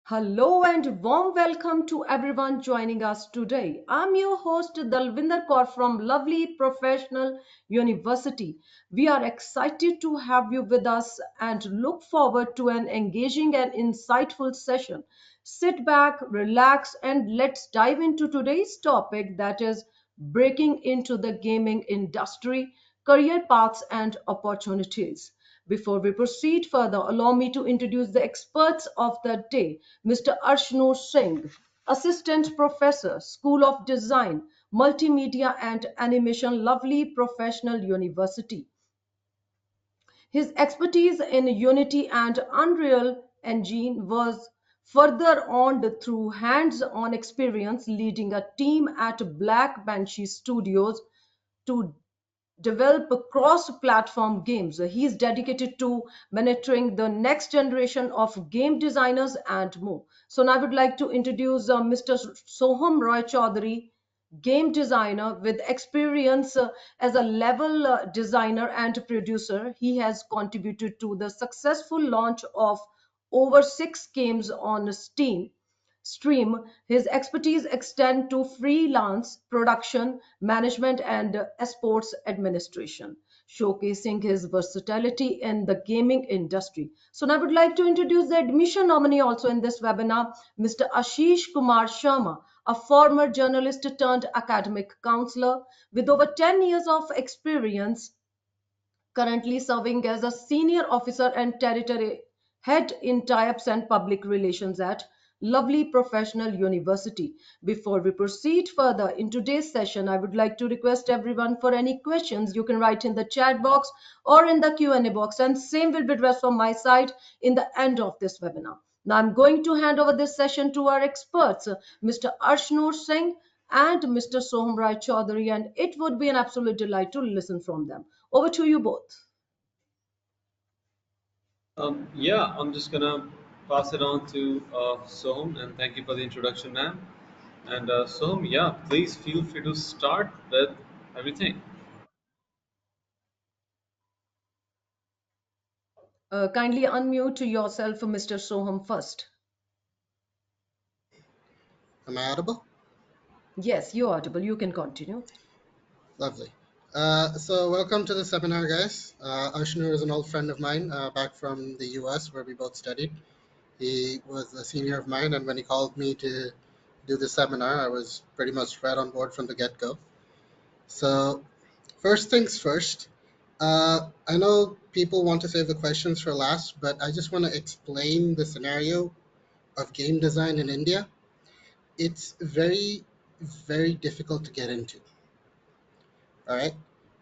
Hello and warm welcome to everyone joining us today. I'm your host Dalvinder Kaur from lovely Professional University. We are excited to have you with us and look forward to an engaging and insightful session. Sit back, relax, and let's dive into today's topic, that is breaking into the gaming industry, career paths and opportunities. Before we proceed further, allow me to introduce the experts of the day. Mr. Arshnoor Singh, Assistant Professor, School of Design, Multimedia and Animation, Lovely Professional University. His expertise in Unity and Unreal Engine was further honed through hands-on experience leading a team at Black Banshee Studios to develop cross-platform games. He is dedicated to mentoring the next generation of game designers and more. So now I would like to introduce Mr. Soham Roy Chaudhary, game designer with experience as a level designer and producer. He has contributed to the successful launch of over 6 games on Steam stream. His expertise extend to freelance production, management, and sports administration, showcasing his versatility in the gaming industry. So now I would like to introduce the admission nominee also in this webinar, Mr. Ashish Kumar Sharma, a former journalist turned academic counselor with over 10 years of experience, currently serving as a senior officer and territory head in tie-ups and public relations at Lovely Professional University. Before we proceed further in today's session, I would like to request everyone for any questions you can write in the chat box or in the Q&A box, and same will be addressed from my side in the end of this webinar. Now I'm going to hand over this session to our experts, Mr. Arshnoor Singh and Mr. Soham Rai Chaudhary, and it would be an absolute delight to listen from them. Over to you both. Yeah, I'm just gonna pass it on to Soham, and thank you for the introduction, ma'am. And Soham, yeah, please feel free to start with everything. Kindly unmute yourself, Mr. Soham, first. Am I audible? Yes, you're audible. You can continue. Lovely. So welcome to the seminar, guys. Ashnur is an old friend of mine back from the US where we both studied. He was a senior of mine, and when he called me to do the seminar, I was pretty much right on board from the get-go. So first things first, I know people want to save the questions for last, but I just want to explain the scenario of game design in India. It's very, very difficult to get into. All right.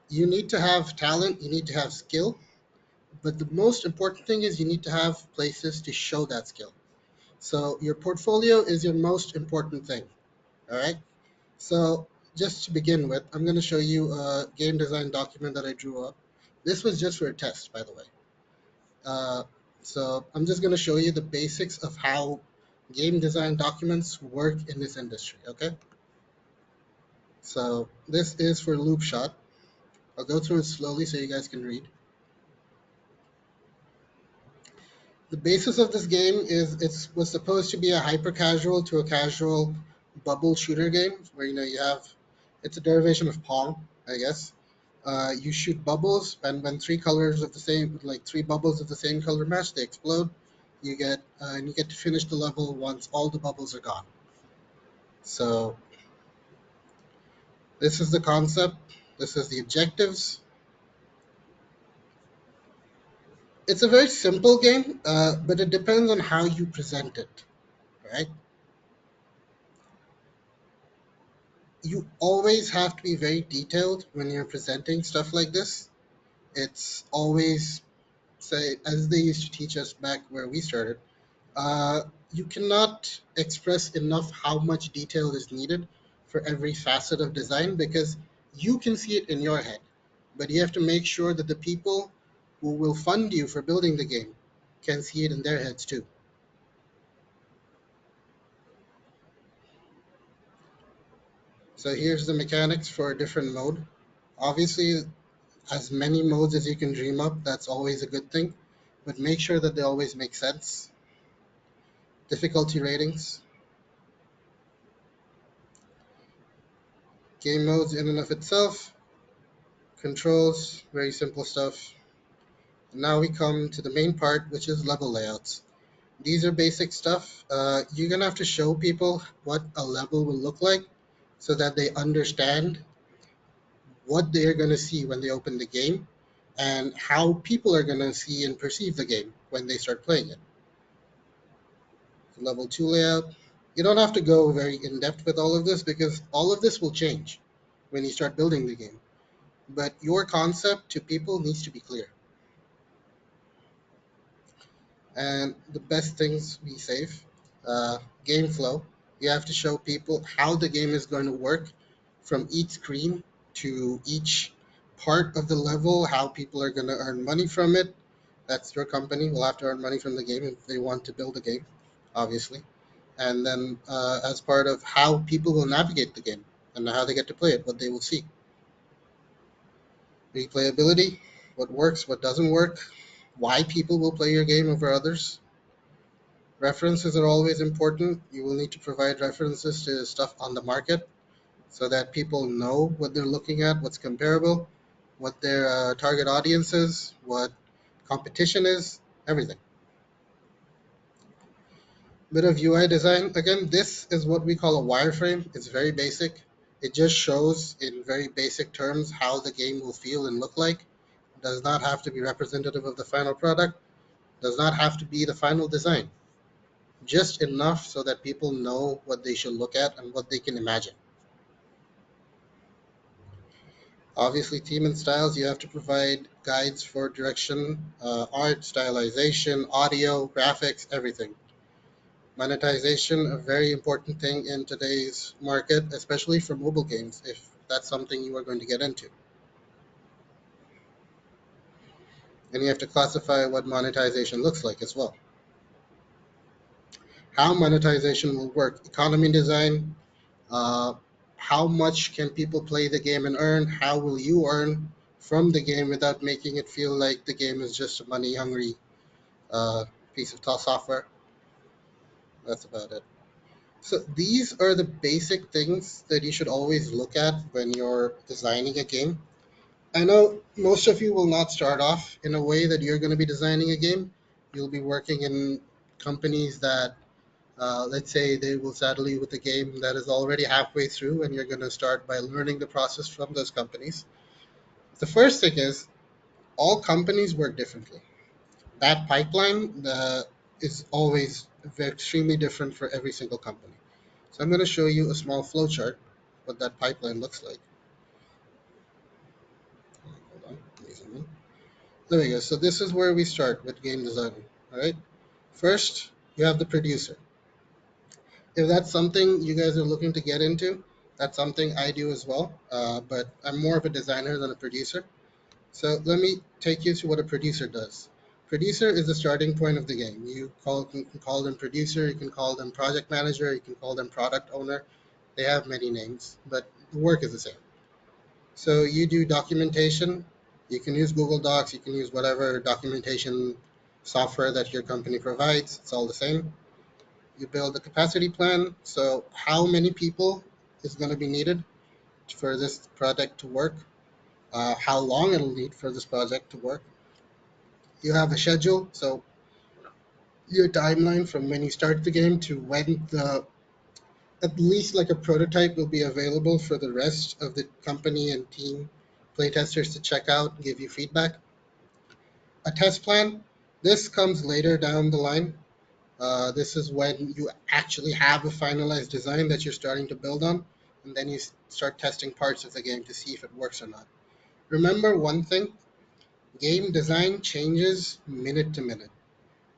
You need to have talent, you need to have skill, but the most important thing is you need to have places to show that skill. So your portfolio is your most important thing. All right. So just to begin with, I'm going to show you a game design document that I drew up. This was just for a test, by the way. Uh, so I'm just going to show you the basics of how game design documents work in this industry. Okay. So this is for Loop Shot. I'll go through it slowly so you guys can read. The basis of this game is it was supposed to be a hyper casual to a casual bubble shooter game where you have it's a derivation of Pong, I guess. You shoot bubbles, and when three colors of the same, like three bubbles of the same color match, they explode. You get to finish the level once all the bubbles are gone. So this is the concept. This is the objectives. It's a very simple game, but it depends on how you present it, right? You always have to be very detailed when you're presenting stuff like this. It's always, say, as they used to teach us back where we started, uh, you cannot express enough how much detail is needed for every facet of design because you can see it in your head, but you have to make sure that the people who will fund you for building the game can see it in their heads too. So here's the mechanics for a different mode. Obviously, as many modes as you can dream up, that's always a good thing, but make sure that they always make sense. difficulty ratings, game modes in and of itself, controls, very simple stuff. And now we come to the main part, which is level layouts. These are basic stuff. You're gonna have to show people what a level will look like so that they understand what they're gonna see when they open the game and how people are gonna see and perceive the game when they start playing it. So level 2 layout. You don't have to go very in depth with all of this because all of this will change when you start building the game. But your concept to people needs to be clear. And the best things we save, uh, game flow. You have to show people how the game is going to work from each screen to each part of the level, how people are going to earn money from it. That's your company will have to earn money from the game if they want to build a game, obviously. And then as part of how people will navigate the game and how they get to play it, what they will see. Replayability, what works, what doesn't work, why people will play your game over others. References are always important. You will need to provide references to stuff on the market so that people know what they're looking at, what's comparable, what their target audience is, what competition is, everything. Bit of UI design. Again, this is what we call a wireframe. It's very basic. It just shows in very basic terms how the game will feel and look like. It does not have to be representative of the final product, does not have to be the final design. Just enough so that people know what they should look at and what they can imagine. Obviously, theme and styles, you have to provide guides for direction, art, stylization, audio, graphics, everything. Monetization, a very important thing in today's market, especially for mobile games, if that's something you are going to get into. And you have to classify what monetization looks like as well. How monetization will work, economy design, uh, how much can people play the game and earn, how will you earn from the game without making it feel like the game is just a money hungry uh, piece of software. That's about it. So these are the basic things that you should always look at when you're designing a game. I know most of you will not start off in a way that you're going to be designing a game. You'll be working in companies that, let's say, they will saddle you with a game that is already halfway through, and you're going to start by learning the process from those companies. The first thing is all companies work differently. That pipeline is always extremely different for every single company. So I'm going to show you a small flowchart, what that pipeline looks like. Hold on, let me zoom in. There we go. So this is where we start with game design. All right. First, you have the producer. If that's something you guys are looking to get into, that's something I do as well. But I'm more of a designer than a producer. So let me take you to what a producer does. Producer is the starting point of the game. You can call them producer, you can call them project manager, you can call them product owner. They have many names, but the work is the same. So you do documentation. You can use Google Docs, you can use whatever documentation software that your company provides. It's all the same. You build a capacity plan. So how many people is going to be needed for this project to work? How long it'll need for this project to work? You have a schedule, so your timeline from when you start the game to when the at least like a prototype will be available for the rest of the company and team playtesters to check out and give you feedback. A test plan, this comes later down the line. This is when you actually have a finalized design that you're starting to build on, and then you start testing parts of the game to see if it works or not. Remember one thing, game design changes minute to minute.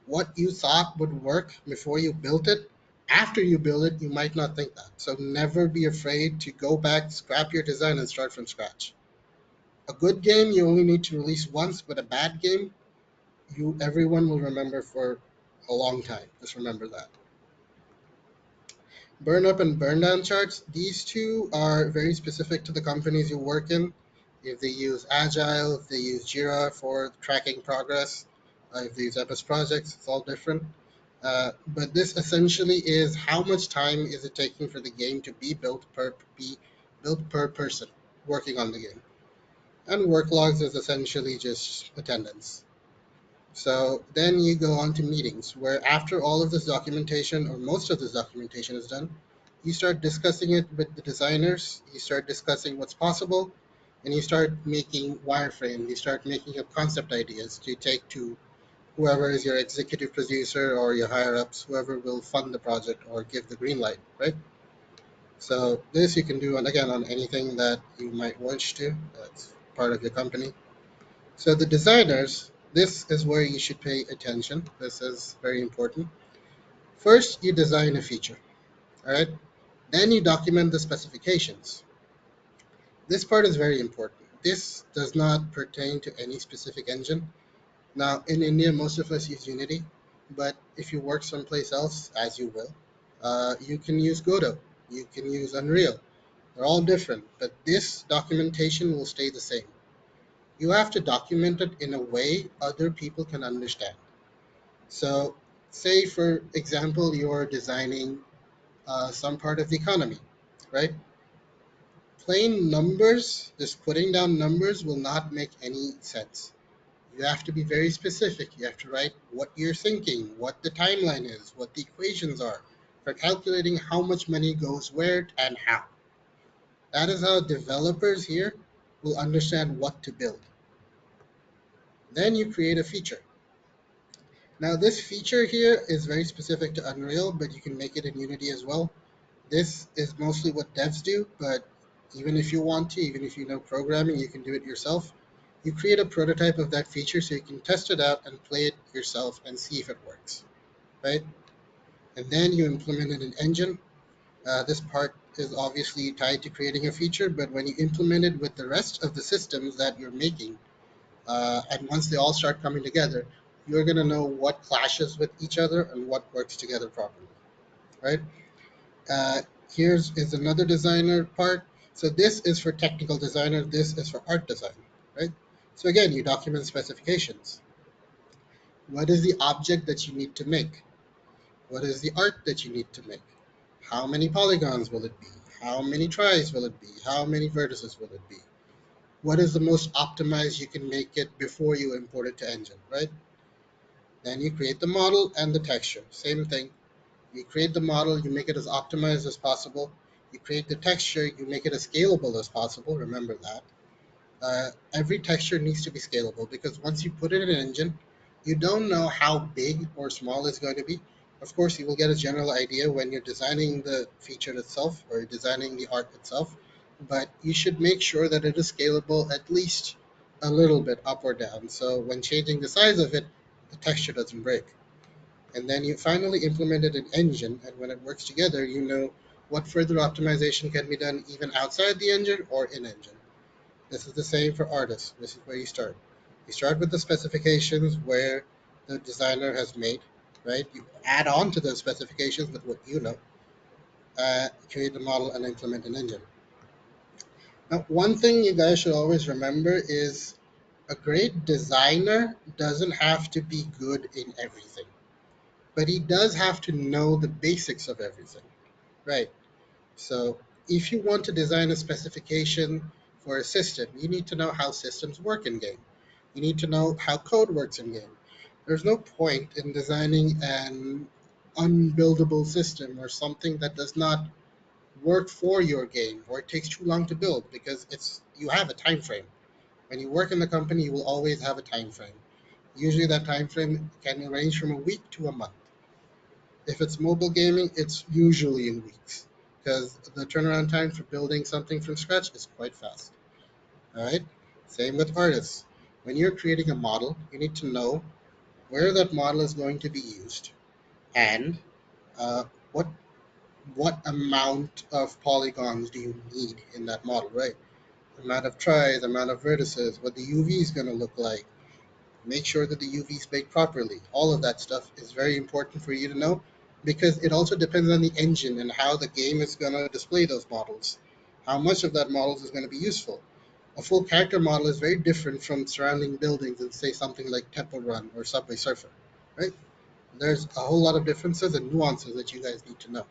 What you thought would work before you built it, after you build it, you might not think that. So never be afraid to go back, scrap your design, and start from scratch. A good game you only need to release once, but a bad game, you everyone will remember for a long time. Just remember that. Burn up and burn down charts, these two are very specific to the companies you work in. If they use Agile, if they use Jira for tracking progress, if they use Epic projects, it's all different. But this essentially is how much time is it taking for the game to be built per person working on the game. And work logs is essentially just attendance. So then you go on to meetings, where after all of this documentation, or most of this documentation is done, you start discussing it with the designers, you start discussing what's possible, and you start making wireframes, you start making up concept ideas to take to whoever is your executive producer or your higher ups, whoever will fund the project or give the green light, right? So this you can do, and again, on anything that you might wish to, that's part of your company. So the designers, this is where you should pay attention. This is very important. First, you design a feature, all right? Then you document the specifications. This part is very important. This does not pertain to any specific engine. Now, in India, most of us use Unity, but if you work someplace else, as you will, you can use Godot, you can use Unreal. They're all different, but this documentation will stay the same. You have to document it in a way other people can understand. So, say for example, you're designing some part of the economy, right? Plain numbers, just putting down numbers will not make any sense. You have to be very specific. You have to write what you're thinking, what the timeline is, what the equations are for calculating how much money goes where and how. That is how developers here will understand what to build. Then you create a feature. Now, this feature here is very specific to Unreal, but you can make it in Unity as well. This is mostly what devs do, but even if you want to, even if you know programming, you can do it yourself. You create a prototype of that feature so you can test it out and play it yourself and see if it works, right? And then you implement it in engine. This part is obviously tied to creating a feature, but when you implement it with the rest of the systems that you're making, and once they all start coming together, you're going to know what clashes with each other and what works together properly, right? Uh, Here's is another designer part. So this is for technical designer. This is for art design, right? So again, you document specifications. What is the object that you need to make? What is the art that you need to make? How many polygons will it be? How many tries will it be? How many vertices will it be? What is the most optimized you can make it before you import it to engine, right? Then you create the model and the texture. Same thing. You create the model, you make it as optimized as possible. You create the texture, you make it as scalable as possible. Remember that. Every texture needs to be scalable because once you put it in an engine, you don't know how big or small it's going to be. Of course, you will get a general idea when you're designing the feature itself or designing the art itself, but you should make sure that it is scalable at least a little bit up or down. So when changing the size of it, the texture doesn't break. And then you finally implement it in engine, and when it works together, you know what further optimization can be done even outside the engine or in engine. This is the same for artists. This is where you start. You start with the specifications where the designer has made, right? You add on to those specifications with what you know, create the model, and implement an engine. Now, one thing you guys should always remember is a great designer doesn't have to be good in everything, but he does have to know the basics of everything, right? So if you want to design a specification for a system, you need to know how systems work in game. You need to know how code works in game. There's no point in designing an unbuildable system or something that does not work for your game or it takes too long to build because it's you have a time frame. When you work in the company, you will always have a time frame. Usually that time frame can range from a week to a month. If it's mobile gaming, it's usually in weeks because the turnaround time for building something from scratch is quite fast. All right. Same with artists. When you're creating a model, you need to know where that model is going to be used and uh, what what amount of polygons do you need in that model, right? Amount of tries, amount of vertices, what the UV is going to look like, make sure that the UV is baked properly. All of that stuff is very important for you to know because it also depends on the engine and how the game is going to display those models. How much of that models is going to be useful. A full character model is very different from surrounding buildings and say something like Temple Run or Subway Surfer, right? There's a whole lot of differences and nuances that you guys need to know.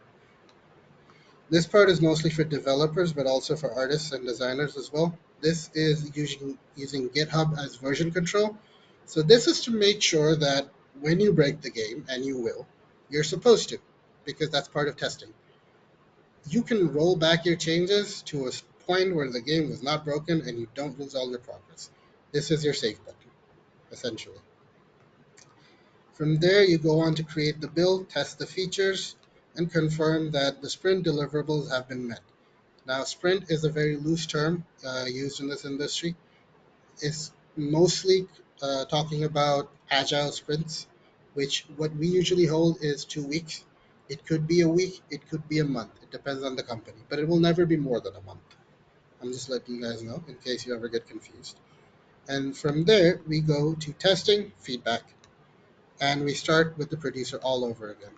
This part is mostly for developers, but also for artists and designers as well. This is using GitHub as version control. So this is to make sure that when you break the game, and you will, you're supposed to, because that's part of testing. You can roll back your changes to a point where the game was not broken and you don't lose all your progress. This is your save button, essentially. From there, you go on to create the build, test the features, and confirm that the sprint deliverables have been met. Now, sprint is a very loose term used in this industry. It's mostly talking about agile sprints, which what we usually hold is 2 weeks. It could be a week, it could be a month. It depends on the company, but it will never be more than a month. I'm just letting you guys know in case you ever get confused. And from there, we go to testing, feedback, and we start with the producer all over again.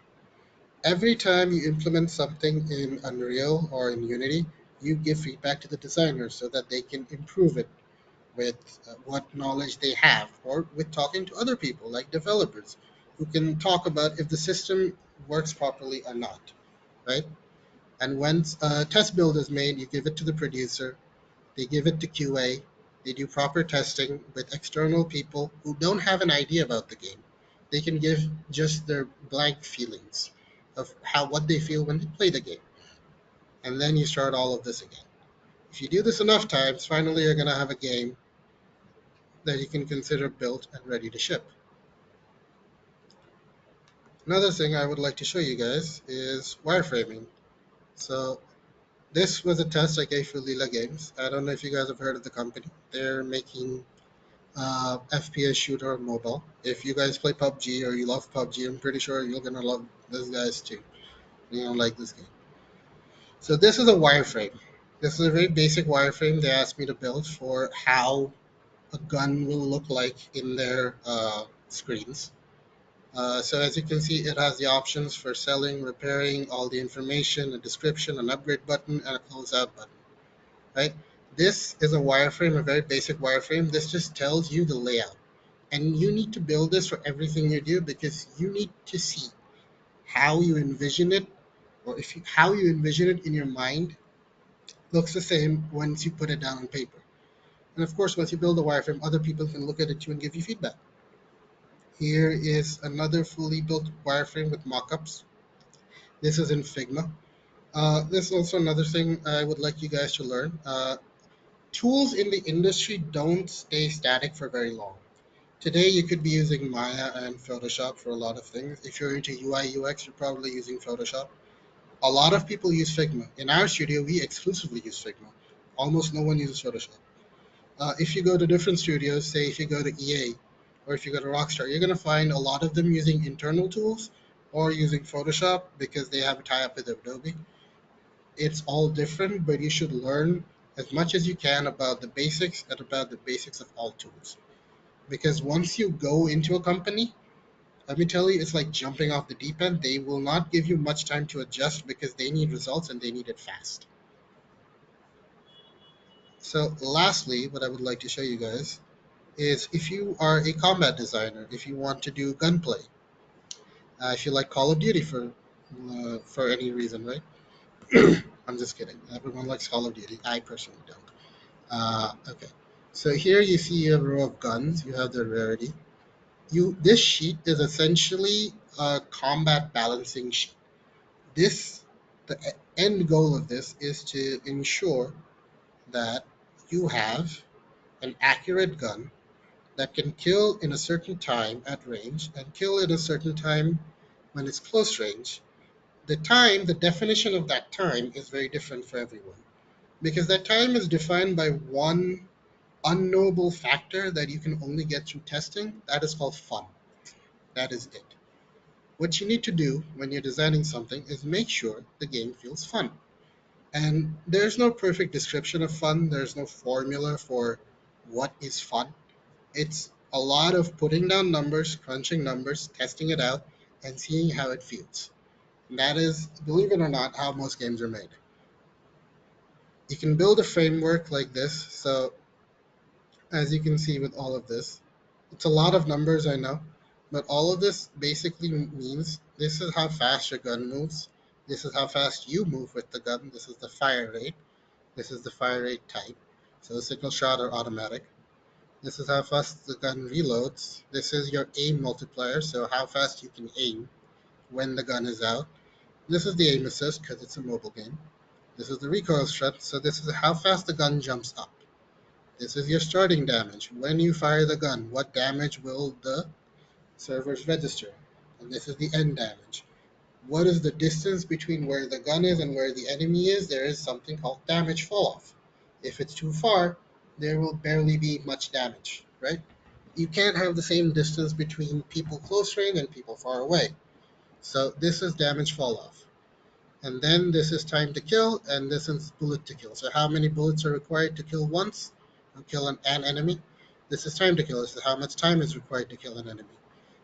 Every time you implement something in Unreal or in Unity, you give feedback to the designers so that they can improve it with what knowledge they have, or with talking to other people like developers who can talk about if the system works properly or not, right? And once a test build is made, you give it to the producer, they give it to QA, they do proper testing with external people who don't have an idea about the game. They can give just their blank feelings of how what they feel when they play the game. And then you start all of this again. If you do this enough times, finally you're going to have a game that you can consider built and ready to ship. Another thing I would like to show you guys is wireframing. So this was a test I gave for Lila Games. I don't know if you guys have heard of the company. They're making FPS shooter on mobile. If you guys play PUBG or you love PUBG, I'm pretty sure you're gonna love these guys too. You know, like this game. So this is a wireframe. This is a very basic wireframe they asked me to build for how a gun will look like in their screens. So as you can see, it has the options for selling, repairing, all the information, a description, an upgrade button, and a closeout button, right? This is a wireframe, a very basic wireframe. This just tells you the layout. And you need to build this for everything you do because you need to see how you envision it, or if you, how you envision it in your mind looks the same once you put it down on paper. And of course, once you build a wireframe, other people can look at it too and give you feedback. Here is another fully built wireframe with mockups. This is in Figma. This is also another thing I would like you guys to learn. Tools in the industry don't stay static for very long. Today, you could be using Maya and Photoshop for a lot of things. If you're into UI UX, you're probably using Photoshop. A lot of people use Figma. In our studio, we exclusively use Figma. Almost no one uses Photoshop. If you go to different studios, say if you go to EA or if you go to Rockstar, you're going to find a lot of them using internal tools or using Photoshop because they have a tie up with Adobe. It's all different, but you should learn as much as you can about the basics and about the basics of all tools. Because once you go into a company, let me tell you, it's like jumping off the deep end. They will not give you much time to adjust because they need results and they need it fast. So, lastly, what I would like to show you guys is if you are a combat designer, if you want to do gunplay, if you like Call of Duty for any reason, right? I'm just kidding. Everyone likes Call of Duty. I personally don't. Okay. So here you see a row of guns. You have their rarity. This sheet is essentially a combat balancing sheet. This the end goal of this is to ensure that you have an accurate gun that can kill in a certain time at range and kill in a certain time when it's close range. The definition of that time is very different for everyone because that time is defined by one unknowable factor that you can only get through testing. That is called fun. That is it. What you need to do when you're designing something is make sure the game feels fun. And there's no perfect description of fun, there's no formula for what is fun. It's a lot of putting down numbers, crunching numbers, testing it out, and seeing how it feels. And that is, believe it or not, how most games are made. You can build a framework like this. So, as you can see with all of this, it's a lot of numbers, I know. But all of this basically means this is how fast your gun moves. This is how fast you move with the gun. This is the fire rate. This is the fire rate type. So single shot or automatic. This is how fast the gun reloads. This is your aim multiplier, so how fast you can aim when the gun is out. This is the aim assist because it's a mobile game. This is the recoil strength, so this is how fast the gun jumps up. This is your starting damage. When you fire the gun, what damage will the servers register? And this is the end damage. What is the distance between where the gun is and where the enemy is? There is something called damage fall off. If it's too far, there will barely be much damage, right? You can't have the same distance between people close range and people far away. So this is damage fall off. And then this is time to kill, and this is bullet to kill. So how many bullets are required to kill once, or kill an enemy? This is time to kill. This is how much time is required to kill an enemy.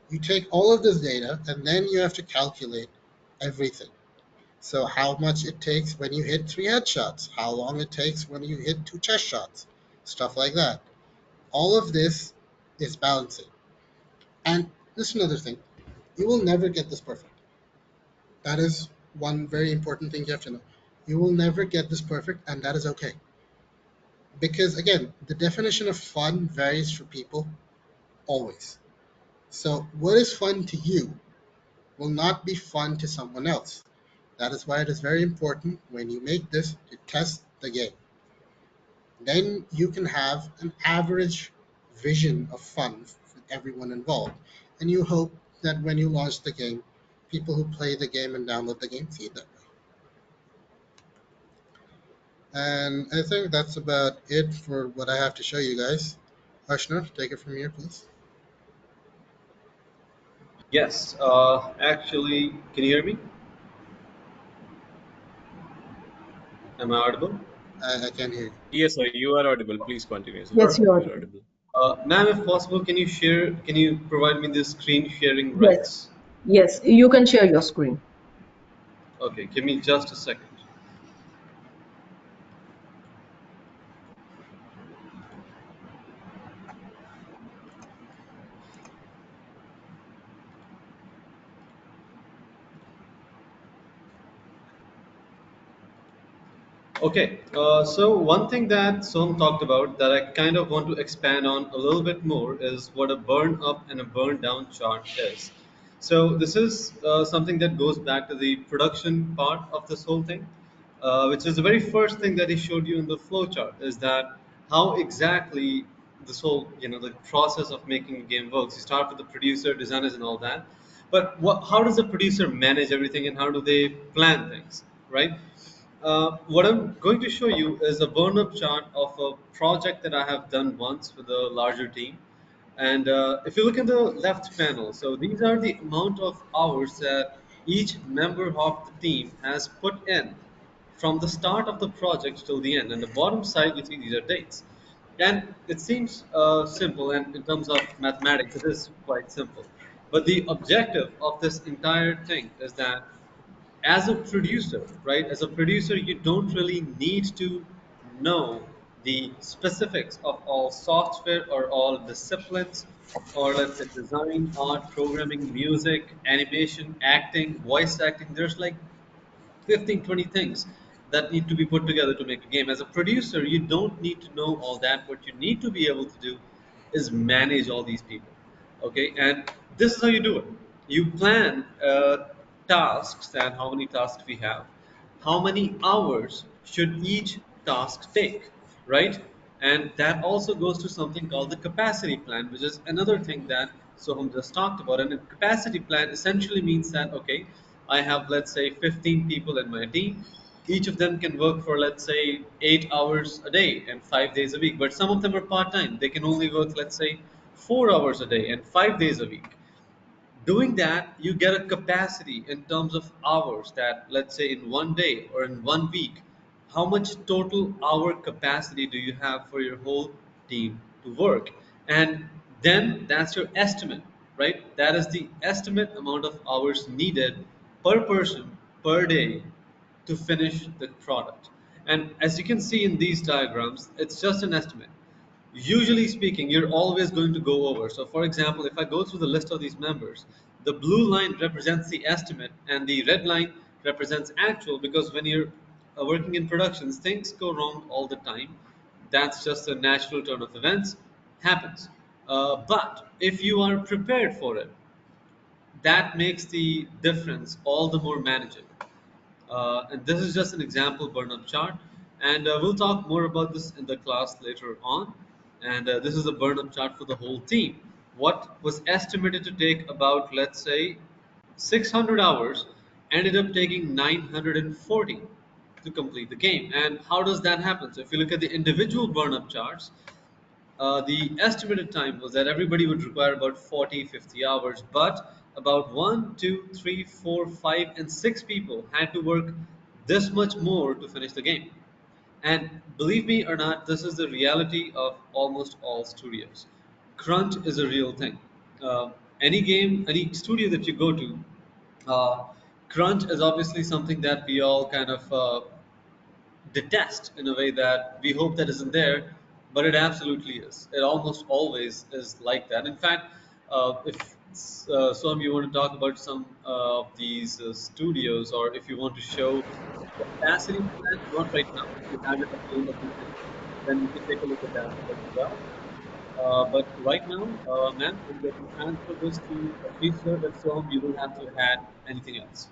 You take all of this data, and then you have to calculate everything. So how much it takes when you hit 3 headshots, how long it takes when you hit 2 chest shots, stuff like that. All of this is balancing. And this is another thing. You will never get this perfect. That is one very important thing you have to know. You will never get this perfect, and that is okay. Because again, the definition of fun varies for people always. So, what is fun to you will not be fun to someone else. That is why it is very important when you make this to test the game. Then you can have an average vision of fun for everyone involved. And you hope that when you launch the game, people who play the game and download the game see it that way. And I think that's about it for what I have to show you guys. Ashna, take it from here, please. Yes, actually, can you hear me? Am I audible? I can't hear you. Yes, sir, you are audible. Please continue, sir. Yes, Perfect. you are. You are audible. Ma'am, if possible, can you provide me the screen sharing Yes, rights? yes, you can share your screen. Okay, give me just a second. Okay, so one thing that Som talked about that I kind of want to expand on a little bit more is what a burn up and a burn down chart is. So this is something that goes back to the production part of this whole thing, which is the very first thing that he showed you in the flow chart is that how exactly this whole, the process of making a game works. You start with the producer, designers, and all that. But how does the producer manage everything and how do they plan things, right? What I'm going to show you is a burn-up chart of a project that I have done once with a larger team. And if you look at the left panel, so these are the amount of hours that each member of the team has put in from the start of the project till the end. And the bottom side, you see these are dates. And it seems simple, and in terms of mathematics, it is quite simple. But the objective of this entire thing is that as a producer, right? As a producer, you don't really need to know the specifics of all software or all disciplines, or let's say design, art, programming, music, animation, acting, voice acting. There's like 15, 20 things that need to be put together to make a game. As a producer, you don't need to know all that. What you need to be able to do is manage all these people. Okay, and this is how you do it. You plan tasks and how many tasks we have, how many hours should each task take, right? And that also goes to something called the capacity plan, which is another thing that Soham just talked about. And a capacity plan essentially means that, okay, I have, let's say, 15 people in my team. Each of them can work for, let's say, 8 hours a day and 5 days a week. But some of them are part time. They can only work, let's say, 4 hours a day and 5 days a week. Doing that, you get a capacity in terms of hours that, let's say, in one day or in one week, how much total hour capacity do you have for your whole team to work? And then that's your estimate, right? That is the estimate amount of hours needed per person per day to finish the product. And as you can see in these diagrams, it's just an estimate. usually speaking, you're always going to go over. So, for example, if I go through the list of these members, the blue line represents the estimate and the red line represents actual, because when you're working in productions, things go wrong all the time. That's just a natural turn of events, happens. But if you are prepared for it, that makes the difference all the more manageable. And this is just an example burn-up chart. And we'll talk more about this in the class later on. And this is a burn-up chart for the whole team. What was estimated to take about, let's say, 600 hours ended up taking 940 to complete the game. And how does that happen? So if you look at the individual burn-up charts, the estimated time was that everybody would require about 40, 50 hours, but about one, two, three, four, five, and six people had to work this much more to finish the game. And believe me or not, this is the reality of almost all studios. Crunch is a real thing. Any game, any studio that you go to, uh, crunch is obviously something that we all kind of detest in a way that we hope that isn't there, but it absolutely is. It almost always is like that. In fact, if Swam, you want to talk about some of these studios, or if you want to show capacity for that, not right now. If you have it at the end of the session, then we can take a look at that as well. But right now, ma'am, I'm going to transfer this to Ashish sir, and Swam, you don't have to add anything else.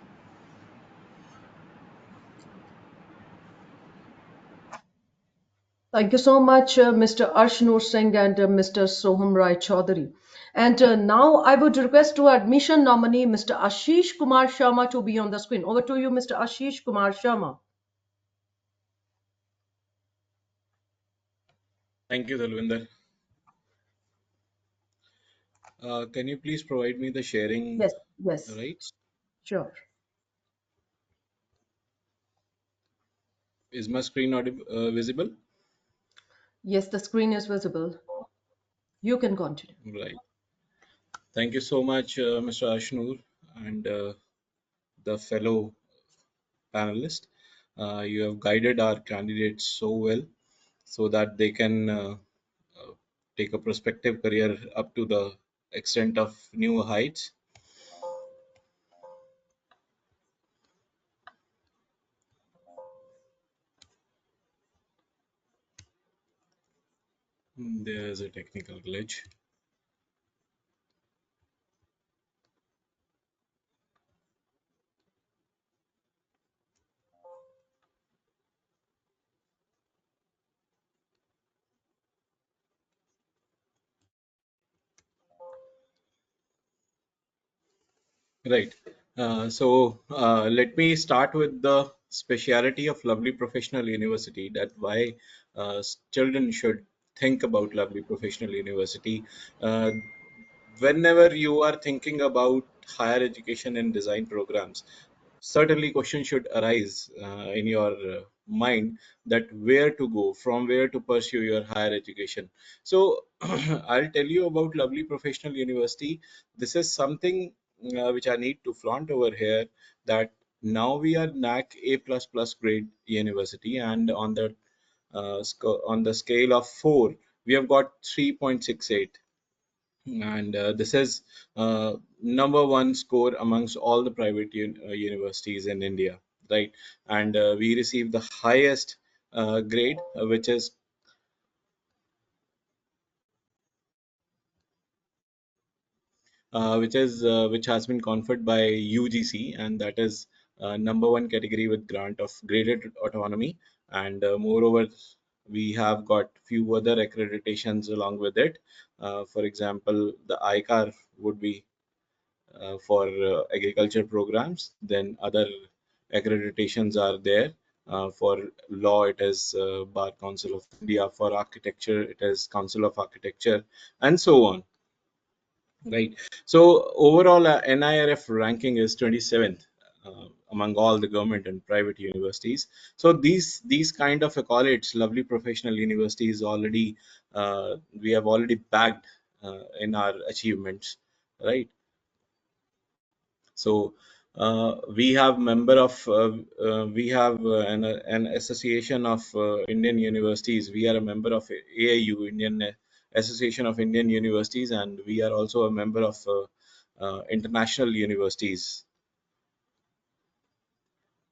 Thank you so much, Mr. Arshnur Singh and Mr. Soham Rai Chaudhary. And now I would request to admission nominee Mr. Ashish Kumar Sharma to be on the screen. Over to you, Mr. Ashish Kumar Sharma. Thank you, Dalwinder. Can you please provide me the sharing Yes, yes, rights? sure. Is my screen not visible? Yes, the screen is visible. You can continue. Right. Thank you so much, Mr. Ashnur and the fellow panelists. You have guided our candidates so well so that they can take a prospective career up to the extent of new heights. There's a technical glitch. Right. Let me start with the speciality of Lovely Professional University, that why children should think about Lovely Professional University. Uh, Whenever you are thinking about higher education and design programs, certainly questions should arise in your mind, that where to go, from where to pursue your higher education. So I'll tell you about Lovely Professional University. This is something which I need to flaunt over here, that now we are NAC A++ grade university, and on the on the scale of 4 we have got 3.68, and this is number one score amongst all the private universities in India, right? And we received the highest grade, which has been conferred by UGC, and that is number one category with grant of graded autonomy. And moreover, we have got few other accreditations along with it. For example, the ICAR would be for agriculture programs. Then other accreditations are there. For law, it is Bar Council of India. For architecture, it is Council of Architecture, and so on. Right. So overall, NIRF ranking is 27th among all the government and private universities. So these kind of accolades, Lovely Professional Universities, already we have already bagged in our achievements, right? So We have member of we have an association of Indian universities. We are a member of AIU, Indian Association of Indian Universities, and we are also a member of international universities.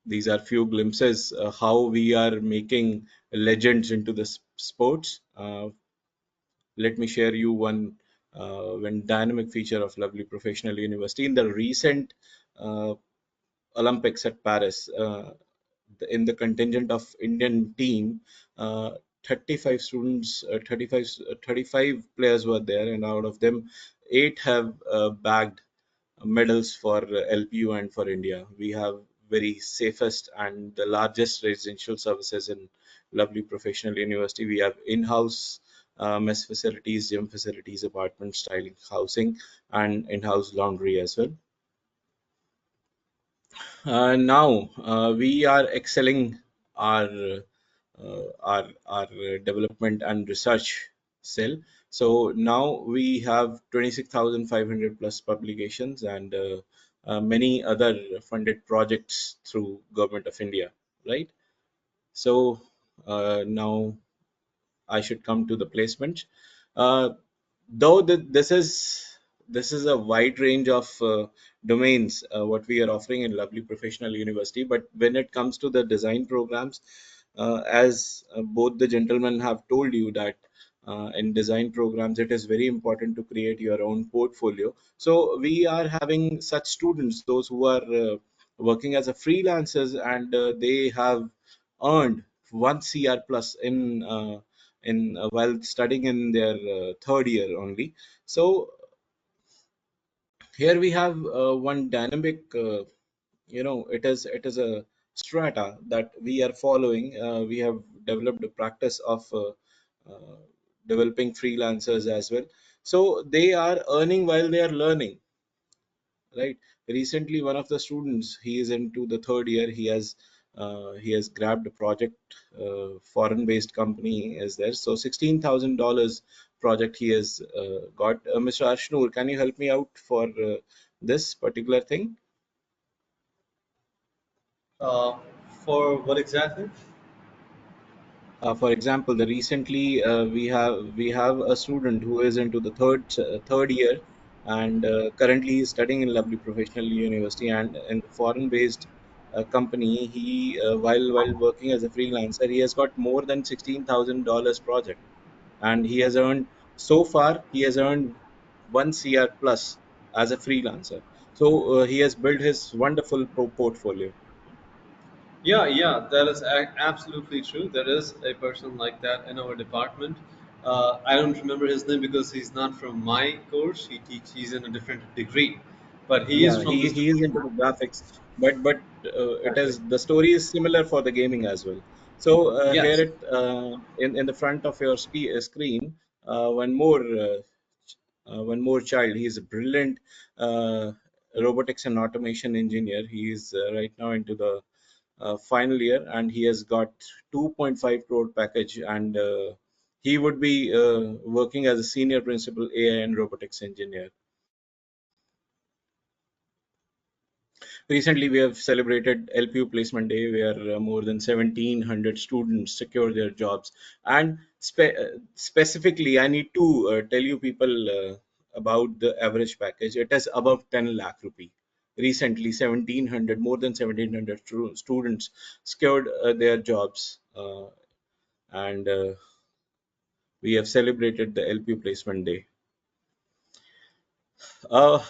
These are few glimpses how we are making legends into the sports. Let me share you one dynamic feature of Lovely Professional University in the recent uh, Olympics at Paris. In the contingent of Indian team, uh, 35 students, 35 players were there, and out of them, eight have bagged medals for LPU and for India. We have very safest and the largest residential services in lovely professional university. We have in-house mess facilities, gym facilities, apartment styling, housing, and in-house laundry as well. Now we are excelling our our development and research cell. So now we have 26,500 plus publications and many other funded projects through Government of India, right? So now I should come to the placement. Uh, though this is a wide range of domains what we are offering in Lovely Professional University, but when it comes to the design programs, as both the gentlemen have told you that in design programs it is very important to create your own portfolio. So we are having such students, those who are working as a freelancers, and they have earned 1 CR plus in while studying in their third year only. So here we have one dynamic, it is a strata that we are following. We have developed a practice of uh, developing freelancers as well. So they are earning while they are learning, right? Recently, one of the students, he is into the third year. He has grabbed a project. Foreign based company is there, so $16,000 project he has got. Mr. Ashnur, can you help me out for this particular thing? Uh, for what exactly? For example, the recently we have a student who is into the third year, and currently is studying in Lovely Professional University, and in the foreign-based company, he while working as a freelancer, he has got more than $16,000 project, and he has earned 1 CR plus as a freelancer. So he has built his wonderful portfolio. Yeah, yeah, that is absolutely true. There is a person like that in our department. I don't remember his name because he's not from my course. He's in a different degree, but he is Yeah, from he this he is into department. the graphics, but it Exactly. is the story is similar for the gaming as well. So here Yes. in the front of your screen, one more child. He is a brilliant uh, robotics and automation engineer. He is right now into the final year, and he has got 2.5 crore package, and he would be working as a senior principal AI and robotics engineer. Recently, we have celebrated LPU Placement Day, where more than 1,700 students secure their jobs. And specifically, I need to tell you people about the average package. It is above 10 lakh rupee. Recently, 1,700, more than 1,700 students secured their jobs, and we have celebrated the LPU Placement Day. Uh,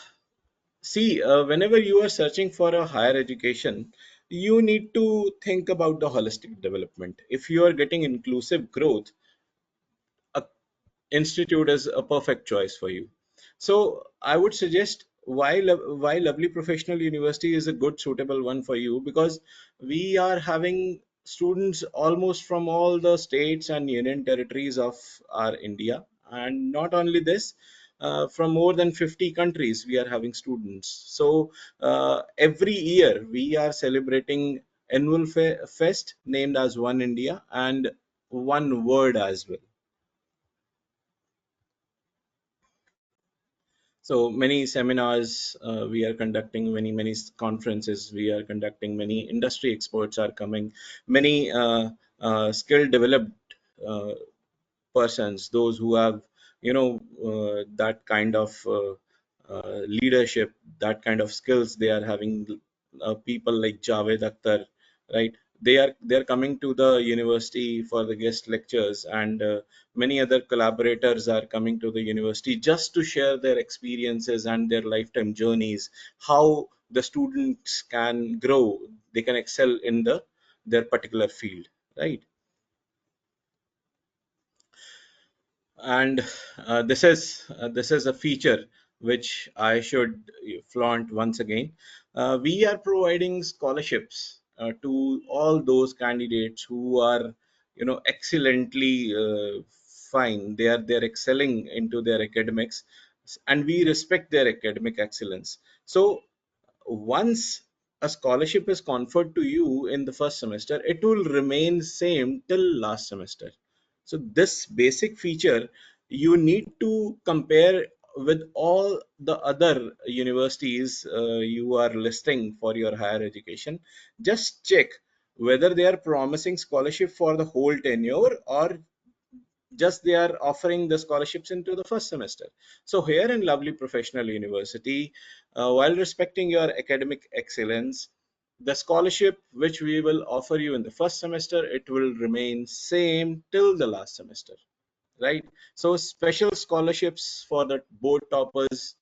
See, whenever you are searching for a higher education, you need to think about the holistic development. If you are getting inclusive growth, a institute is a perfect choice for you. So I would suggest why Lovely Professional University is a good suitable one for you, because we are having students almost from all the states and union territories of our India, and not only this, from more than 50 countries we are having students. So every year we are celebrating annual fest named as One India and One Word as well. So many seminars we are conducting, many conferences we are conducting, many industry experts are coming, many skill developed uh, persons, those who have that kind of leadership, that kind of skills they are having. People like Javed Akhtar, right? They are coming to the university for the guest lectures, and many other collaborators are coming to the university just to share their experiences and their lifetime journeys, how the students can grow, they can excel in their particular field, right? And this is a feature which I should flaunt once again. We are providing scholarships to all those candidates who are excellently fine. They're excelling into their academics, and we respect their academic excellence. So once a scholarship is conferred to you in the first semester, it will remain same till last semester. So this basic feature you need to compare with all the other universities you are listing for your higher education. Just check whether they are promising scholarship for the whole tenure, or just they are offering the scholarships into the first semester. So here in Lovely Professional University, while respecting your academic excellence, the scholarship which we will offer you in the first semester, it will remain same till the last semester, right? So special scholarships for the board toppers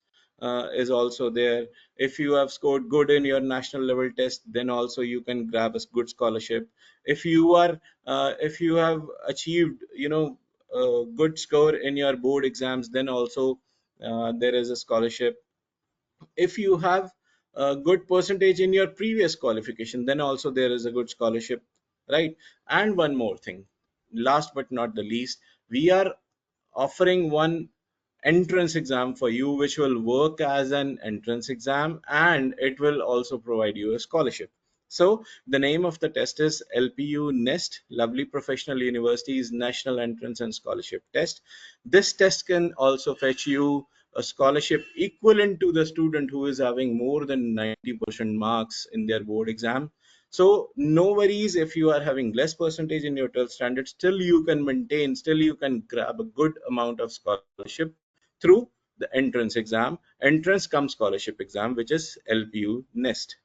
is also there. If you have scored good in your national level test, then also you can grab a good scholarship. If you have achieved a good score in your board exams, then also there is a scholarship. If you have a good percentage in your previous qualification, then also there is a good scholarship, right? And one more thing, last but not the least, we are offering one entrance exam for you, which will work as an entrance exam, and it will also provide you a scholarship. So the name of the test is LPU NEST, Lovely Professional University's National Entrance and Scholarship Test. This test can also fetch you a scholarship equivalent to the student who is having more than 90% marks in their board exam. So no worries if you are having less percentage in your 12th standard, still you can maintain, still you can grab a good amount of scholarship through the entrance exam, entrance cum scholarship exam, which is LPU NEST.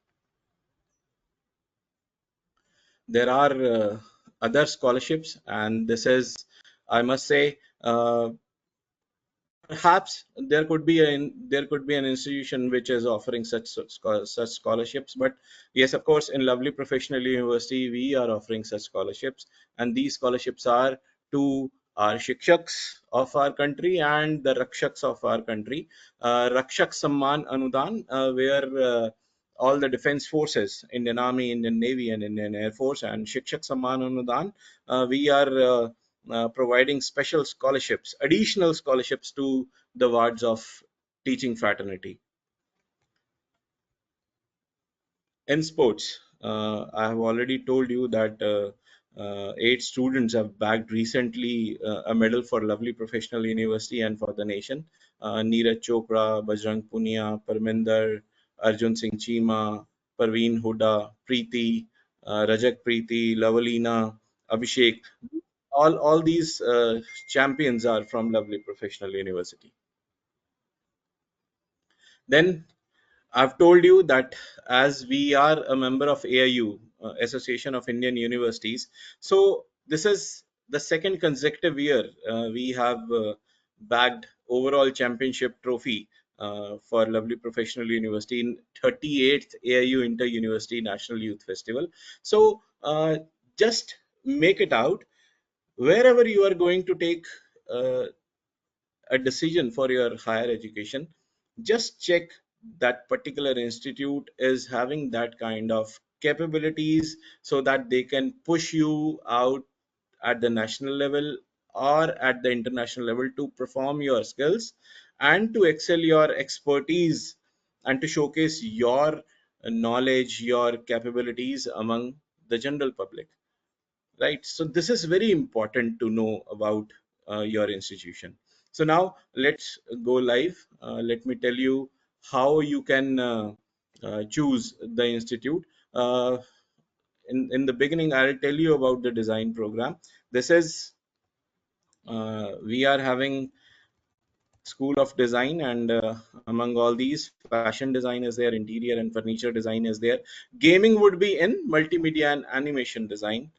There are other scholarships, and this is, I must say, perhaps there could be an institution which is offering such scholarships, but yes, of course, in Lovely Professional University we are offering such scholarships, and these scholarships are to our shikshaks of our country and the rakshaks of our country. Rakshak Samman Anudan, where all the defense forces, Indian Army, Indian Navy, and Indian Air Force, and Shikshak Samman Anudan, we are providing special scholarships, additional scholarships to the wards of teaching fraternity. In sports, I have already told you that 8 students have bagged recently a medal for Lovely Professional University and for the nation. Neeraj Chopra, Bajrang Punia, Parminder, Arjun Singh Chima, Parveen Huda, Preeti, Rajak Preeti, Lavalina, Abhishek. All these champions are from Lovely Professional University. Then I've told you that as we are a member of AIU, Association of Indian Universities, so this is the second consecutive year we have bagged overall championship trophy for Lovely Professional University in 38th AIU Inter University National Youth Festival. So just make it out wherever you are going to take uh, a decision for your higher education. Just check that particular institute is having that kind of capabilities, so that they can push you out at the national level or at the international level to perform your skills and to excel your expertise and to showcase your knowledge, your capabilities among the general public, right? So this is very important to know about your institution. So now let's go live. Let me tell you how you can choose the institute. Uh, in the beginning, I'll tell you about the design program. This is we are having School of Design, and among all these, fashion design is there, interior and furniture design is there. Gaming would be in multimedia and animation design.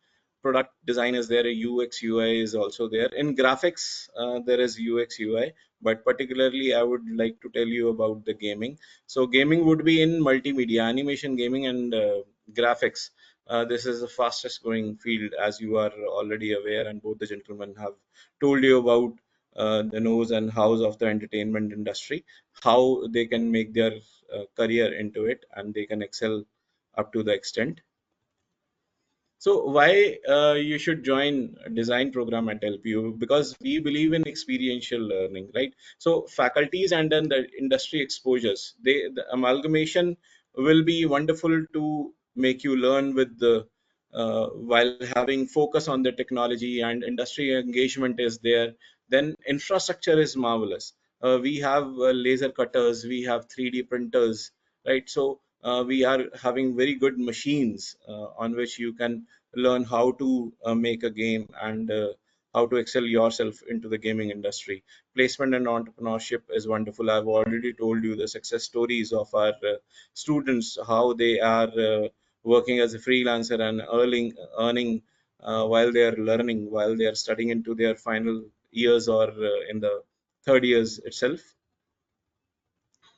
Product design is there. UX UI is also there. In graphics, there is UX UI, but particularly I would like to tell you about the gaming. So gaming would be in multimedia, animation, gaming, and graphics. This is the fastest growing field, as you are already aware, and both the gentlemen have told you about the nose and hows of the entertainment industry, how they can make their career into it, and they can excel up to the extent. So why you should join a design program at LPU? Because we believe in experiential learning, right? So faculties and then the industry exposures, the amalgamation will be wonderful to make you learn with the while having focus on the technology, and industry engagement is there. Then infrastructure is marvelous. We have laser cutters, we have 3D printers, right? So we are having very good machines on which you can learn how to make a game, and how to excel yourself into the gaming industry. Placement and entrepreneurship is wonderful. I've already told you the success stories of our students, how they are working as a freelancer and earning while they are learning, while they are studying into their final years, or in the third years itself.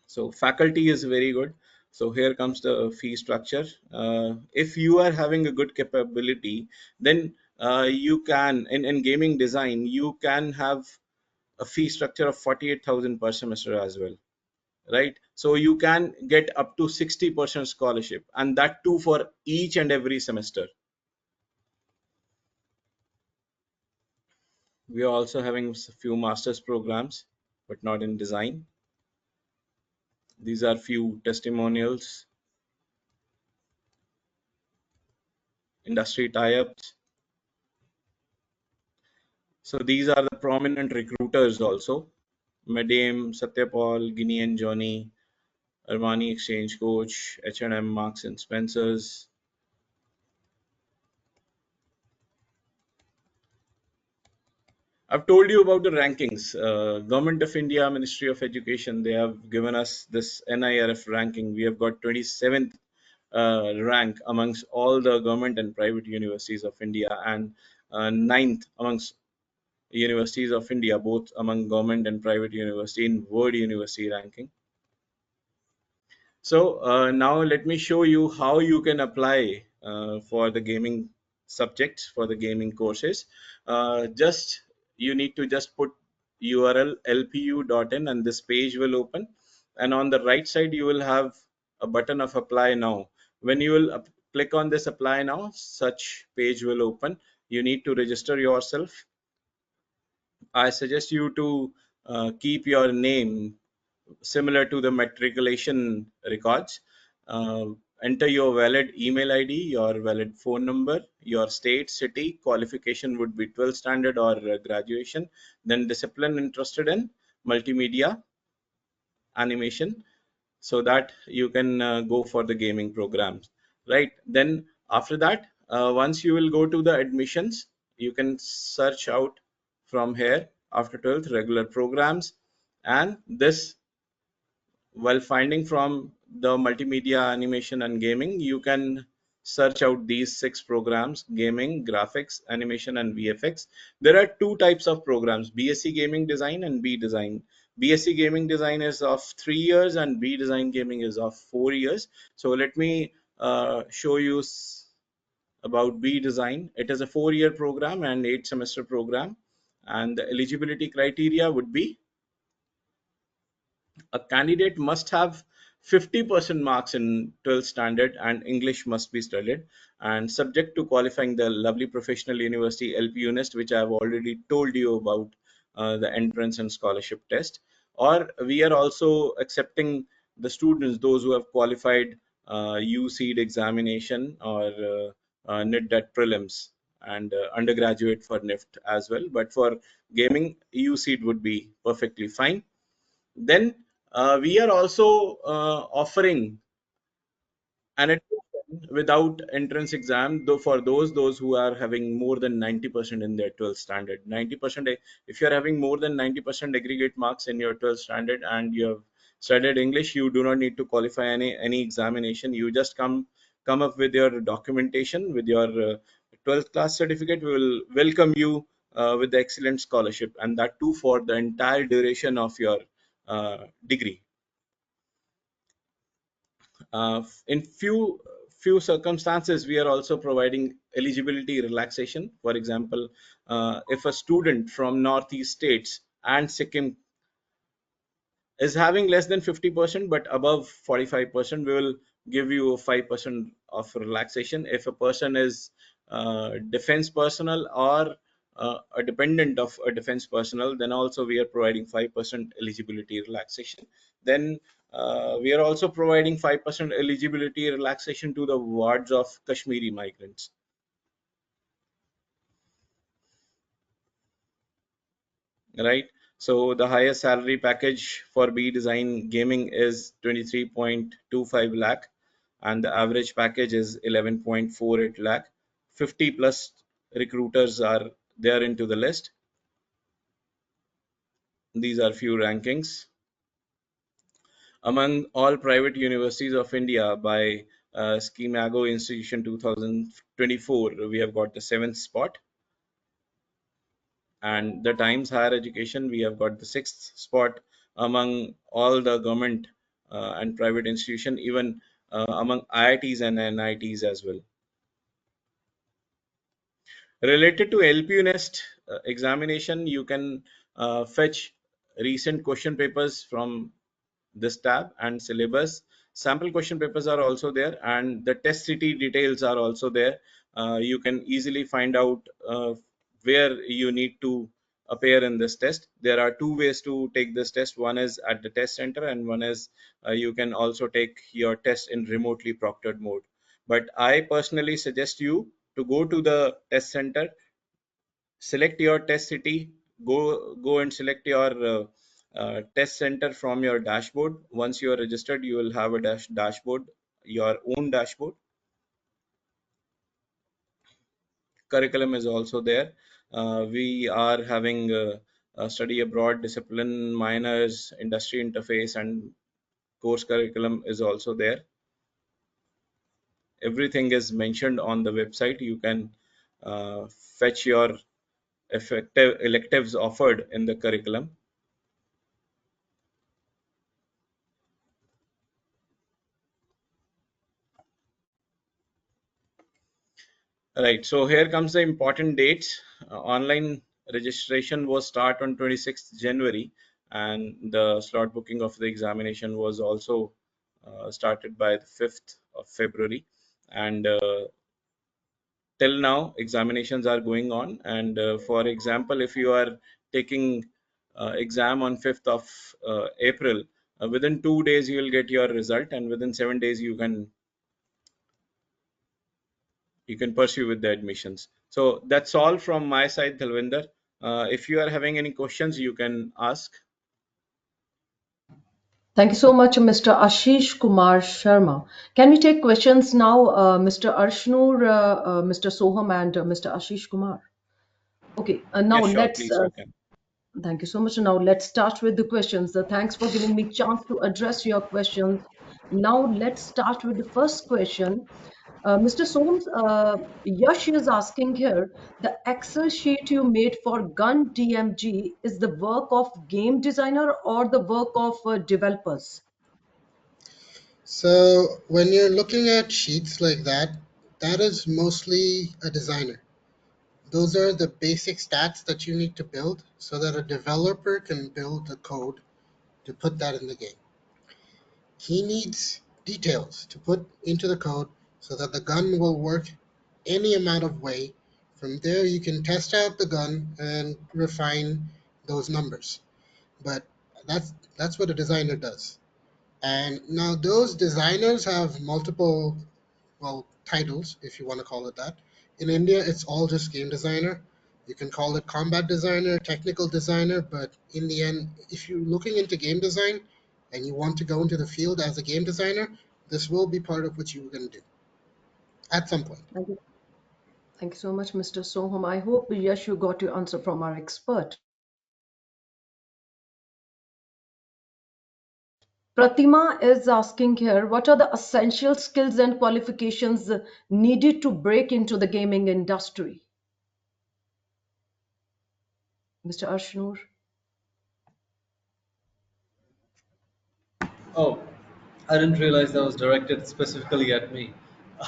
So faculty is very good. So here comes the fee structure. If you are having a good capability, then you can, in gaming design, you can have a fee structure of 48,000 per semester as well, right? So you can get up to 60% scholarship, and that too for each and every semester. We are also having a few master's programs, but not in design. These are few testimonials, industry tie-ups. So these are the prominent recruiters also. Madame, Satyapal, Guinea and Johnny, Armani Exchange Coach, H&M, Marks and Spencers. I've told you about the rankings. Government of India, Ministry of Education, they have given us this NIRF ranking. We have got 27th rank amongst all the government and private universities of India, and ninth amongst universities of India, both among government and private university in World University ranking. So now let me show you how you can apply for the gaming subjects, for the gaming courses. Just you need to just put URL lpu.in, and this page will open. And on the right side, you will have a button of apply now. When you will click on this apply now, such page will open. You need to register yourself. I suggest you to keep your name similar to the matriculation records. Enter your valid email ID, your valid phone number, your state, city, qualification would be 12th standard or graduation, then discipline interested in, multimedia, animation, so that you can go for the gaming programs, right? Then after that, once you will go to the admissions, you can search out from here after 12th regular programs, and this, while finding from the multimedia, animation and gaming, you can search out these six programs: gaming, graphics, animation and VFX. There are two types of programs: BSc gaming design and B design. BSc gaming design is of 3 years and B design gaming is of 4 years. So let me show you about B design. It is a 4 year program and 8 semester program, and the eligibility criteria would be a candidate must have 50% marks in 12th standard, and English must be studied, and subject to qualifying the lovely professional university LP UNIST, which I have already told you about, the entrance and scholarship test. Or we are also accepting the students, those who have qualified UCEED examination or NIT prelims. and undergraduate for NIFT as well. But for gaming, EU seat would be perfectly fine. Then we are also offering an admission without entrance exam, though for those who are having more than 90% in their 12th standard. 90%, if you're having more than 90% aggregate marks in your 12th standard and you have studied English, you do not need to qualify any examination. You just come up with your documentation with your 12th class certificate. We will welcome you with the excellent scholarship, and that too for the entire duration of your degree. In few circumstances, we are also providing eligibility relaxation. For example, if a student from northeast states and Sikkim is having less than 50% but above 45%, we will give you a 5% of relaxation. If a person is defense personnel or a dependent of a defense personnel, then also we are providing 5% eligibility relaxation. Then we are also providing 5% eligibility relaxation to the wards of Kashmiri migrants. Right. So the highest salary package for B design gaming is 23.25 lakh, and the average package is 11.48 lakh. 50 plus recruiters are there into the list. These are few rankings among all private universities of India by Schemago Institution 2024. We have got the 7th spot, and the Times Higher Education, we have got the 6th spot among all the government and private institution, even among IITs and NITs as well. Related to LPU Nest examination, you can fetch recent question papers from this tab, and syllabus. Sample question papers are also there, and the test city details are also there. You can easily find out where you need to appear in this test. There are two ways to take this test. One is at the test center, and one is you can also take your test in remotely proctored mode. But I personally suggest you to go to the test center, select your test city, go and select your test center from your dashboard. Once you are registered, you will have a dashboard, your own dashboard. Curriculum is also there. We are having a study abroad, discipline, minors, industry interface, and course curriculum is also there. Everything is mentioned on the website. You can fetch your effective electives offered in the curriculum. Right. So here comes the important dates. Online registration was start on 26th January, and the slot booking of the examination was also started by the 5th of February. And till now, examinations are going on. And for example, if you are taking exam on 5th of April, within 2 days you will get your result, and within 7 days you can pursue with the admissions. So that's all from my side, Dalvinder. If you are having any questions, you can ask. Thank you so much, Mr. Ashish Kumar Sharma. Can we take questions now, Mr. Arshnur, Mr. Soham, and Mr. Ashish Kumar? Okay, now Yes, sure, let's please, you can. thank you so much. Now let's start with the questions. Thanks for giving me chance to address your questions. Now let's start with the first question. Mr. Sohms, Yash is asking here, the Excel sheet you made for Gun DMG is the work of game designer or the work of developers? So when you're looking at sheets like that, that is mostly a designer. Those are the basic stats that you need to build so that a developer can build the code to put that in the game. He needs details to put into the code so that the gun will work any amount of way. From there, you can test out the gun and refine those numbers. But that's what a designer does. And now those designers have multiple, well, titles, if you want to call it that. In India, it's all just game designer. You can call it combat designer, technical designer, but in the end, if you're looking into game design and you want to go into the field as a game designer, this will be part of what you're going to do at some point. Thank you. Thank you so much, Mr. Soham. I hope, yes, you got your answer from our expert. Pratima is asking here, what are the essential skills and qualifications needed to break into the gaming industry? Mr. Arshnur? Oh, I didn't realize that was directed specifically at me.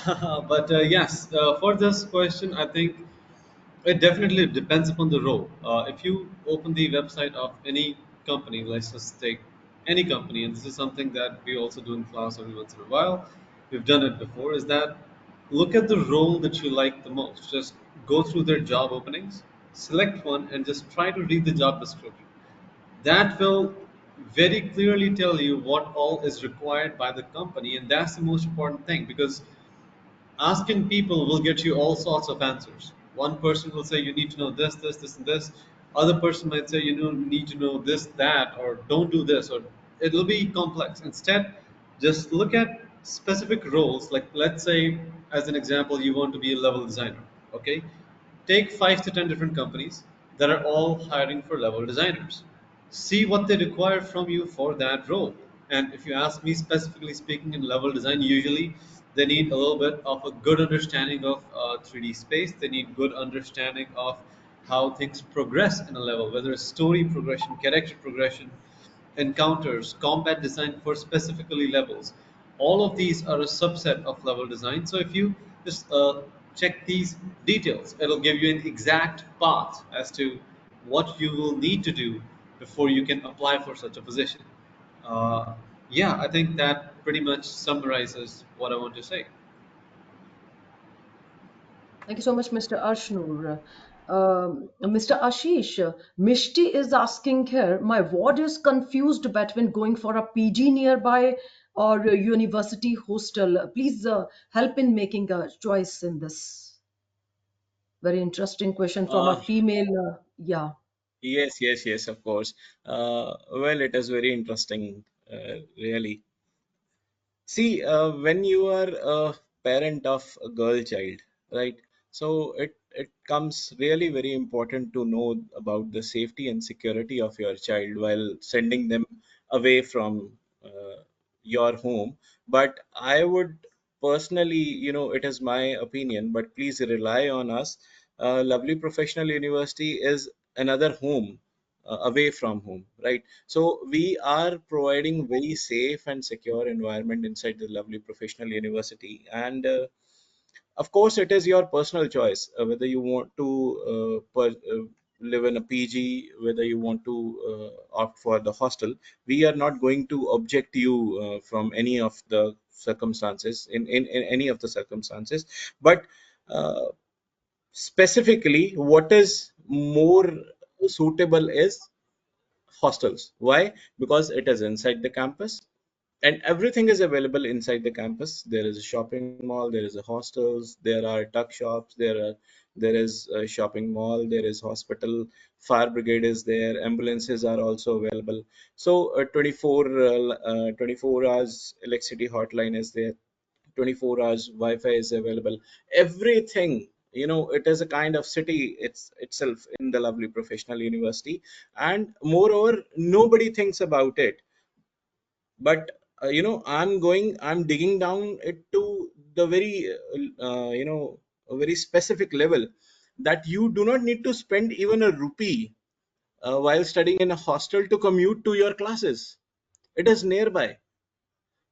But yes, for this question, I think it definitely depends upon the role. If you open the website of any company, let's just take any company, and this is something that we also do in class every once in a while. We've done it before. Is that look at the role that you like the most. Just go through their job openings, select one, and just try to read the job description. That will very clearly tell you what all is required by the company, and that's the most important thing because asking people will get you all sorts of answers. One person will say you need to know this, this, this, and this. Other person might say you know need to know this, that, or don't do this, or it'll be complex. Instead, just look at specific roles. Like let's say, as an example, you want to be a level designer. Okay, take 5 to 10 different companies that are all hiring for level designers. See what they require from you for that role. And if you ask me specifically speaking in level design, usually they need a little bit of a good understanding of 3D space. They need good understanding of how things progress in a level, whether it's story progression, character progression, encounters, combat design for specifically levels. All of these are a subset of level design. So if you just check these details, it'll give you an exact path as to what you will need to do before you can apply for such a position. Uh, yeah, I think that pretty much summarizes what I want to say. Thank you so much, Mr. Arshnur. Mr. Ashish, Mishti is asking here, my ward is confused between going for a PG nearby or a university hostel. Please help in making a choice in this. Very interesting question from a Uh, female. Yeah. yes, yes, yes, of course. Well, it is very interesting, really. See, when you are a parent of a girl child, right? So it comes really very important to know about the safety and security of your child while sending them away from your home. But I would personally, it is my opinion, but please rely on us. Lovely Professional University is another home away from home, right? So we are providing very safe and secure environment inside the Lovely Professional University, and of course, it is your personal choice whether you want to live in a PG, whether you want to opt for the hostel. We are not going to object you from any of the circumstances in any of the circumstances, but uh, specifically, what is more suitable is hostels. Why? Because it is inside the campus and everything is available inside the campus. There is a shopping mall, there is a hostels, there are tuck shops, there is a shopping mall, there is hospital, fire brigade is there, ambulances are also available. So 24 hours electricity hotline is there, 24 hours Wi-Fi is available. Everything, it is a kind of city itself in the Lovely Professional University, and moreover, nobody thinks about it. But I'm digging down it to the very a very specific level that you do not need to spend even a rupee while studying in a hostel to commute to your classes. It is nearby.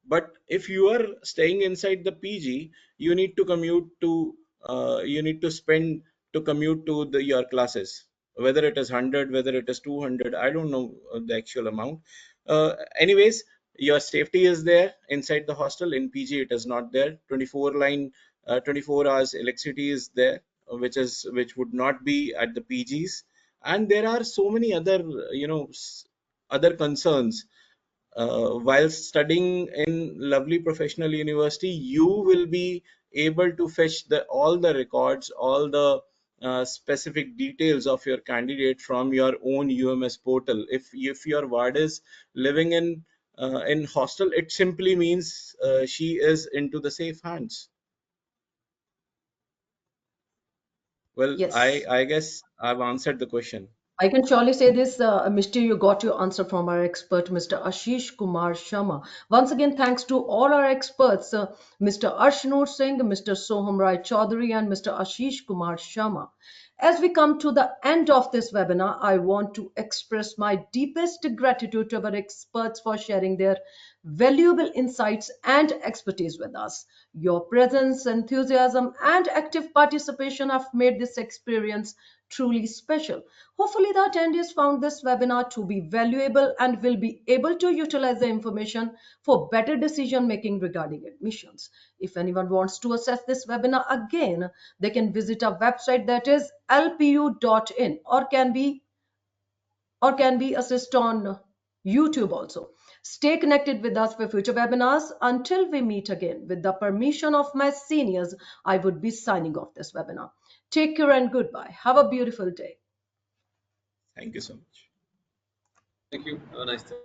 But if you are staying inside the PG, you need to you need to spend to commute to your classes, whether it is 100, whether it is 200, I don't know the actual amount. Anyways, your safety is there inside the hostel. In PG, it is not there. 24 hours electricity is there, which would not be at the PGs. And there are so many other, other concerns while studying in lovely professional university, you will be able to fetch all the records, all the specific details of your candidate from your own UMS portal. If your ward is living in hostel, it simply means she is into the safe hands. Well, I Yes. I guess I've answered the question. I can surely say this, Mr. You got your answer from our expert, Mr. Ashish Kumar Sharma. Once again, thanks to all our experts, Mr. Arshnoor Singh, Mr. Soham Rai Chaudhary, and Mr. Ashish Kumar Sharma. As we come to the end of this webinar, I want to express my deepest gratitude to our experts for sharing their valuable insights and expertise with us. Your presence, enthusiasm, and active participation have made this experience truly special. Hopefully, the attendees found this webinar to be valuable and will be able to utilize the information for better decision making regarding admissions. If anyone wants to access this webinar again, they can visit our website, that is lpu.in, or can be assist on YouTube also. Stay connected with us for future webinars. Until we meet again, with the permission of my seniors, I would be signing off this webinar. Take care and goodbye. Have a beautiful day. Thank you so much. Thank you. Have a nice day.